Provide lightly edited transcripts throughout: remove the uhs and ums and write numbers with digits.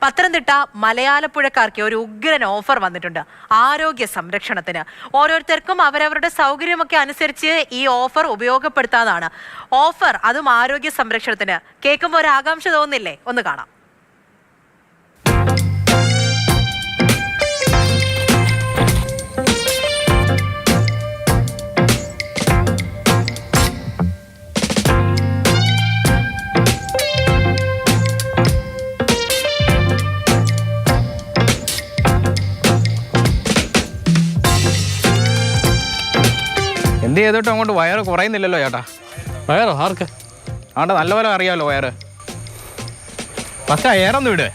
പത്തനംതിട്ട മലയാലപ്പുഴക്കാർക്ക് ഒരു ഉഗ്രൻ ഓഫർ വന്നിട്ടുണ്ട് ആരോഗ്യ സംരക്ഷണത്തിന്. ഓരോരുത്തർക്കും അവരവരുടെ സൗകര്യമൊക്കെ അനുസരിച്ച് ഈ ഓഫർ ഉപയോഗപ്പെടുത്താതാണ്. ഓഫർ അതും ആരോഗ്യ സംരക്ഷണത്തിന് കേൾക്കുമ്പോൾ ഒരു ആകാംക്ഷ തോന്നുന്നില്ലേ? ഒന്ന് കാണാം. എന്ത് ചെയ്തിട്ടും അങ്ങോട്ട് വയറ് കുറയുന്നില്ലല്ലോ ചേട്ടാ. വയറോ? ആർക്ക്? ആണ്ട് നല്ലപോലെ അറിയാമല്ലോ വയറ്. പക്ഷേ എയറൊന്നും വിട്.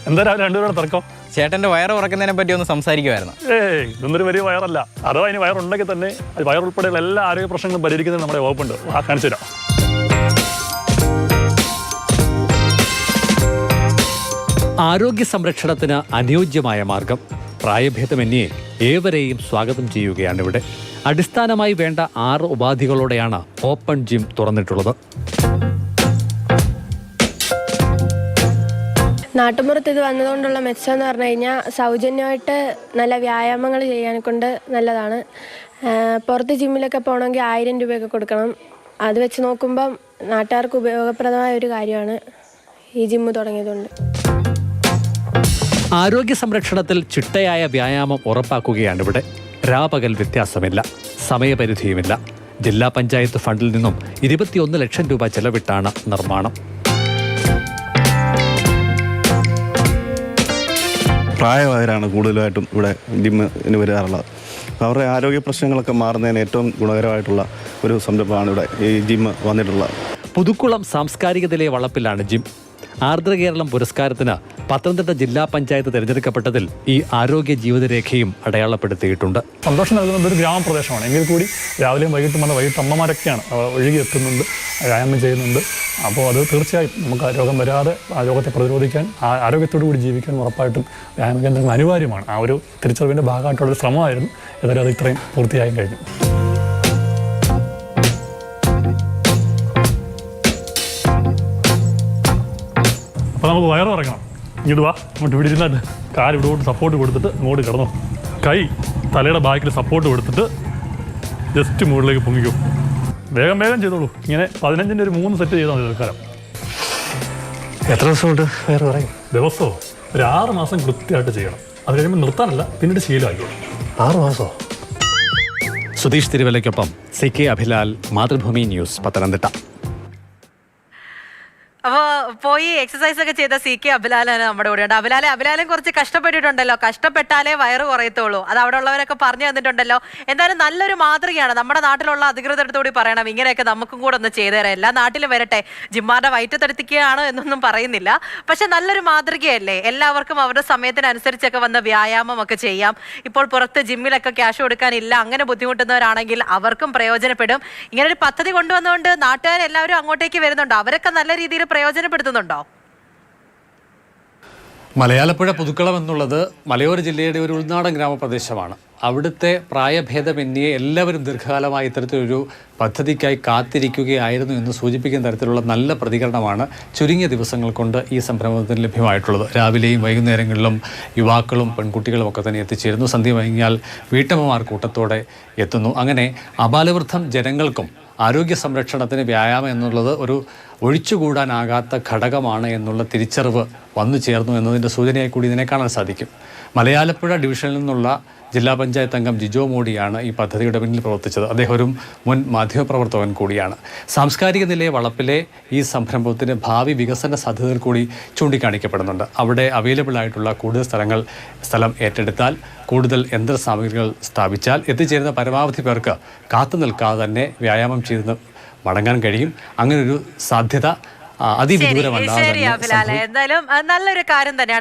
എന്താ രാവിലെ രണ്ടുപേരുടെ തർക്കം? ചേട്ടൻ്റെ വയറ് കുറയ്ക്കുന്നതിനെ പറ്റി ഒന്ന് സംസാരിക്കുമായിരുന്നു. ഇതൊന്നൊരു വലിയ വയറല്ല. അഥവാ ഇനി വയറുണ്ടെങ്കിൽ തന്നെ വയറുൾപ്പെടെയുള്ള എല്ലാ ആരോഗ്യ പ്രശ്നങ്ങളും പരിഹരിക്കുന്നത് നമ്മുടെ വകുപ്പുണ്ട്. കാണിച്ചു തരാം. ആരോഗ്യ സംരക്ഷണത്തിന് അനുയോജ്യമായ മാർഗം പ്രായഭേദമന്യേ ഏവരെയും സ്വാഗതം ചെയ്യുകയാണിവിടെ. അടിസ്ഥാനമായി വേണ്ട 6 ഉപാധികളോടെയാണ് ഓപ്പൺ ജിം തുറന്നിട്ടുള്ളത്. നാട്ടുമ്പുറത്ത് ഇത് വന്നതുകൊണ്ടുള്ള മെച്ചം എന്ന് പറഞ്ഞു കഴിഞ്ഞാൽ സൗജന്യമായിട്ട് നല്ല വ്യായാമങ്ങൾ ചെയ്യാൻ കൊണ്ട് നല്ലതാണ്. പുറത്ത് ജിമ്മിലൊക്കെ പോകണമെങ്കിൽ 1000 രൂപയൊക്കെ കൊടുക്കണം. അത് വെച്ച് നോക്കുമ്പം നാട്ടുകാർക്ക് ഉപയോഗപ്രദമായ ഒരു കാര്യമാണ് ഈ ജിമ്മ് തുടങ്ങിയതുകൊണ്ട്. ആരോഗ്യ സംരക്ഷണത്തിൽ ചിട്ടയായ വ്യായാമം ഉറപ്പാക്കുകയാണിവിടെ. രാപകൽ വ്യത്യാസമില്ല, സമയപരിധിയുമില്ല. ജില്ലാ പഞ്ചായത്ത് ഫണ്ടിൽ നിന്നും 21 ലക്ഷം രൂപ ചെലവിട്ടാണ് നിർമ്മാണം. പ്രായമായവരാണ് കൂടുതലായിട്ടും ഇവിടെ ജിമ്മിന് വരാറുള്ളത്. അവരുടെ ആരോഗ്യ പ്രശ്നങ്ങളൊക്കെ മാറുന്നതിന് ഏറ്റവും ഗുണകരമായിട്ടുള്ള ഒരു സംരംഭമാണ് ഇവിടെ ഈ ജിമ്മ് വന്നിട്ടുള്ളത്. പുതുക്കുളം സാംസ്കാരികതയിലെ വളപ്പിലാണ് ജിം. ആർദ്ര കേരളം പുരസ്കാരത്തിന് പത്തനംതിട്ട ജില്ലാ പഞ്ചായത്ത് തിരഞ്ഞെടുക്കപ്പെട്ടതിൽ ഈ ആരോഗ്യ ജീവിതരേഖയും അടയാളപ്പെടുത്തിയിട്ടുണ്ട്. സന്തോഷം നൽകുന്നത് ഒരു ഗ്രാമപ്രദേശമാണ്. എങ്കിൽ കൂടി രാവിലെയും വൈകിട്ടും വൈകിട്ട് അമ്മമാരൊക്കെയാണ് ഒഴുകി എത്തുന്നുണ്ട്, വ്യായാമം ചെയ്യുന്നുണ്ട്. അപ്പോൾ അത് തീർച്ചയായും നമുക്ക് രോഗം വരാതെ ആ രോഗത്തെ പ്രതിരോധിക്കാൻ, ആരോഗ്യത്തോടു കൂടി ജീവിക്കാൻ ഉറപ്പായിട്ടും വ്യായാമ കേന്ദ്രങ്ങൾ അനിവാര്യമാണ്. ആ ഒരു തിരിച്ചറിവിൻ്റെ ഭാഗമായിട്ടുള്ളൊരു ശ്രമമായിരുന്നു. ഏതായാലും അത് ഇത്രയും പൂർത്തിയായും കഴിഞ്ഞു. അപ്പോൾ നമുക്ക് വയറ് ഇറങ്ങണം. ഇങ്ങോട്ട് വാ, അങ്ങോട്ട് ഇവിടെ ഇരുന്നിട്ട് കാല് ഇവിടോട്ട് സപ്പോർട്ട് കൊടുത്തിട്ട് അങ്ങോട്ട് കിടന്നു. കൈ തലയുടെ ബാക്കിൽ സപ്പോർട്ട് കൊടുത്തിട്ട് ജസ്റ്റ് മുകളിലേക്ക് പൊങ്ങിക്കും. വേഗം വേഗം ചെയ്തോളൂ. ഇങ്ങനെ 15ൻ്റെ ഒരു 3 സെറ്റ് ചെയ്താൽ മതി തൽക്കാലം. എത്ര ദിവസം കൊണ്ട് വയറ് കുറയും? ദിവസമോ? ഒരു 6 മാസം കൃത്യമായിട്ട് ചെയ്യണം. അത് കഴിയുമ്പോൾ നിർത്താനല്ല, പിന്നീട് ശീലമാക്കിയോളൂ. 6 മാസമോ? സുധീഷ് തിരുവല്ലയ്ക്കൊപ്പം CK അഭിലാൽ, മാതൃഭൂമി ന്യൂസ്, പത്തനംതിട്ട. അപ്പോൾ പോയി എക്സസൈസ് ഒക്കെ ചെയ്ത CK അഭിലാലാണ് നമ്മുടെ കൂടെ ഉണ്ട്. അഭിലാലും കുറച്ച് കഷ്ടപ്പെട്ടിട്ടുണ്ടല്ലോ. കഷ്ടപ്പെട്ടാലേ വയറ് കുറയത്തുള്ളൂ. അത് അവിടെ ഉള്ളവരൊക്കെ പറഞ്ഞു തന്നിട്ടുണ്ടല്ലോ. എന്തായാലും നല്ലൊരു മാതൃകയാണ്. നമ്മുടെ നാട്ടിലുള്ള അധികൃതരത്തോട് പറയണം, ഇങ്ങനെയൊക്കെ നമുക്കും കൂടെ ഒന്ന് ചെയ്തു തരാം. എല്ലാ നാട്ടിലും വരട്ടെ. ജിമ്മാരുടെ വയറ്റത്തെടുത്തിക്കുകയാണ് എന്നൊന്നും പറയുന്നില്ല. പക്ഷെ നല്ലൊരു മാതൃകയല്ലേ? എല്ലാവർക്കും അവരുടെ സമയത്തിനനുസരിച്ചൊക്കെ വന്ന് വ്യായാമം ഒക്കെ ചെയ്യാം. ഇപ്പോൾ പുറത്ത് ജിമ്മിലൊക്കെ ക്യാഷ് കൊടുക്കാനില്ല, അങ്ങനെ ബുദ്ധിമുട്ടുന്നവരാണെങ്കിൽ അവർക്കും പ്രയോജനപ്പെടും. ഇങ്ങനൊരു പദ്ധതി കൊണ്ടുവന്നുകൊണ്ട് നാട്ടുകാരെല്ലാവരും അങ്ങോട്ടേക്ക് വരുന്നുണ്ടോ? അവരൊക്കെ നല്ല രീതിയിൽ പ്രയോജനപ്പെടുത്തുന്നുണ്ടോ? മലയാലപ്പുഴ പുതുക്കുളം എന്നുള്ളത് മലയോര ജില്ലയുടെ ഒരു ഉൾനാടൻ ഗ്രാമപ്രദേശമാണ്. അവിടുത്തെ പ്രായഭേദമന്യേ എല്ലാവരും ദീർഘകാലമായി ഇത്തരത്തിലൊരു പദ്ധതിക്കായി കാത്തിരിക്കുകയായിരുന്നു എന്ന് സൂചിപ്പിക്കുന്ന തരത്തിലുള്ള നല്ല പ്രതികരണമാണ് ചുരുങ്ങിയ ദിവസങ്ങൾ കൊണ്ട് ഈ സംരംഭത്തിന് ലഭ്യമായിട്ടുള്ളത്. രാവിലെയും വൈകുന്നേരങ്ങളിലും യുവാക്കളും പെൺകുട്ടികളും ഒക്കെ തന്നെ എത്തിച്ചേരുന്നു. സന്ധ്യ വൈകിയാൽ വീട്ടമ്മമാർ കൂട്ടത്തോടെ എത്തുന്നു. അങ്ങനെ അബാലവൃദ്ധം ജനങ്ങൾക്കും ആരോഗ്യ സംരക്ഷണത്തിന് വ്യായാമം എന്നുള്ളത് ഒരു ഒഴിച്ചുകൂടാനാകാത്ത ഘടകമാണ് എന്നുള്ള തിരിച്ചറിവ് വന്നു ചേർന്നു എന്നതിൻ്റെ സൂചനയായി കൂടി ഇതിനെ കാണാൻ സാധിക്കും. മലയാലപ്പുഴ ഡിവിഷനിൽ നിന്നുള്ള ജില്ലാ പഞ്ചായത്ത് അംഗം ജിജോ മോഡിയാണ് ഈ പദ്ധതിയുടെ പിന്നിൽ പ്രവർത്തിച്ചത്. അദ്ദേഹം ഒരു മുൻ മാധ്യമപ്രവർത്തകൻ കൂടിയാണ്. സാംസ്കാരിക നിലയ വളപ്പിലെ ഈ സംരംഭത്തിന് ഭാവി വികസന സാധ്യതകൾ കൂടി ചൂണ്ടിക്കാണിക്കപ്പെടുന്നുണ്ട്. അവിടെ അവൈലബിൾ ആയിട്ടുള്ള കൂടുതൽ സ്ഥലം ഏറ്റെടുത്താൽ, കൂടുതൽ യന്ത്ര സാമഗ്രികൾ സ്ഥാപിച്ചാൽ എത്തിച്ചേരുന്ന പരമാവധി പേർക്ക് കാത്തു നിൽക്കാതെ തന്നെ വ്യായാമം ചെയ്ത് മടങ്ങാൻ കഴിയും. അങ്ങനൊരു സാധ്യത അതിവിദൂരമല്ല. എന്തായാലും നല്ലൊരു കാര്യം തന്നെയാണ്.